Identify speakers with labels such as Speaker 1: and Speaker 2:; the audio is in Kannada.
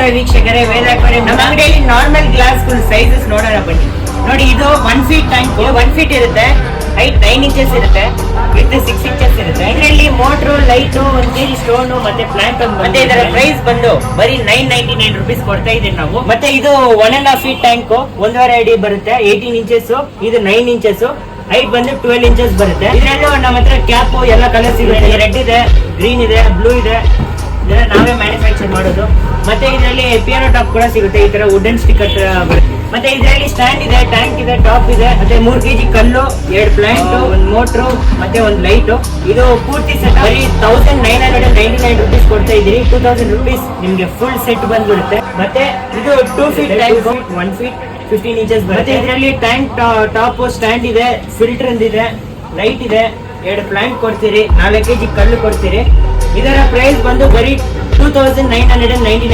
Speaker 1: ನಮಸ್ಕಾರ ವೀಕ್ಷಕರೇ, ವೇದ ಅಕ್ವೇರಿಯಂ ನಮ್ಮ ಅಂಗಡಿಯಲ್ಲಿ ನಾರ್ಮಲ್ ಗ್ಲಾಸ್ ಫುಲ್ ಸೈಜಸ್ ನೋಡೋಣ ಬನ್ನಿ. ನೋಡಿ, ಇದು 1 feet ಟ್ಯಾಂಕ್, 1 feet ಇರುತ್ತೆ, ಹೈಟ್ 9 inches ಇರುತ್ತೆ, ವಿತ್ 6 inches ಇರುತ್ತೆ. ಇದರಲ್ಲಿ ಮೋಟ್ರು, ಲೈಟು, 1 kg ಸ್ಟೋನು ಮತ್ತೆ ಪ್ಲಾಂಟ್ ಮತ್ತೆ ಇದರ ಪ್ರೈಸ್ ಬಂದು ಬರೀ 999 rupees ಕೊಡ್ತಾ ಇದ್ದೀವಿ ನಾವು. ಮತ್ತೆ ಇದು 1.5 feet ಟ್ಯಾಂಕ್, 1.5 ಅಡಿ ಬರುತ್ತೆ, 18 inches, ಇದು 9 inches, ಹೈಟ್ ಬಂದು 12 inches ಬರುತ್ತೆ. ಇದರಲ್ಲೂ ನಮ್ಮ ಹತ್ರ ಕ್ಯಾಪ್ ಎಲ್ಲ ಕಲರ್ ಸಿಗುತ್ತೆ, ರೆಡ್ ಇದೆ, ಗ್ರೀನ್ ಇದೆ, ಬ್ಲೂ ಇದೆ, ಇದನ್ನ ನಾವೇ ಮ್ಯಾನುಫ್ಯಾಕ್ಚರ್ ಮಾಡೋದು. ಮತ್ತೆ ಇದರಲ್ಲಿ ಪಿಯಾನೋ ಟಾಪ್ ಕೂಡ ಸಿಗುತ್ತೆ, ಈ ತರ ವುಡನ್ ಸ್ಟಿಕ್ಕರ್ ಬರುತ್ತೆ. ಮತ್ತೆ ಇದರಲ್ಲಿ ಸ್ಟ್ಯಾಂಡ್ ಇದೆ, ಟ್ಯಾಂಕ್ ಇದೆ, ಟಾಪ್ ಇದೆ, ಮತ್ತೆ 3 kg ಕಲ್ಲು, 2 ಪ್ಲಾಂಟ್, 1 ಮೋಟ್ರು ಮತ್ತೆ 1 ಲೈಟ್. ಇದು ಪೂರ್ತಿ ಸೆಟ್ ಬರೀ 1999 rupees ಕೊಡ್ತಾ ಇದ್ದೀರಿ. 2000 rupees ನಿಮ್ಗೆ ಫುಲ್ ಸೆಟ್ ಬಂದ್ಬಿಡುತ್ತೆ. ಮತ್ತೆ ಇದು 2 feet ಟ್ಯಾಂಕ್, 1 feet 15 inches ಬರುತ್ತೆ. ಇದರಲ್ಲಿ ಟ್ಯಾಂಕ್ ಟಾಪ್, ಸ್ಟ್ಯಾಂಡ್ ಇದೆ, ಫಿಲ್ಟರ್ ಇದೆ, ಲೈಟ್ ಇದೆ, 2 ಪ್ಲಾಂಟ್ ಕೊಡ್ತೀರಿ, 4 kg ಕಲ್ಲು ಕೊಡ್ತೀರಿ. ಇದರ ಪ್ರೈಸ್ ಬಂದು ಬರೀ 2999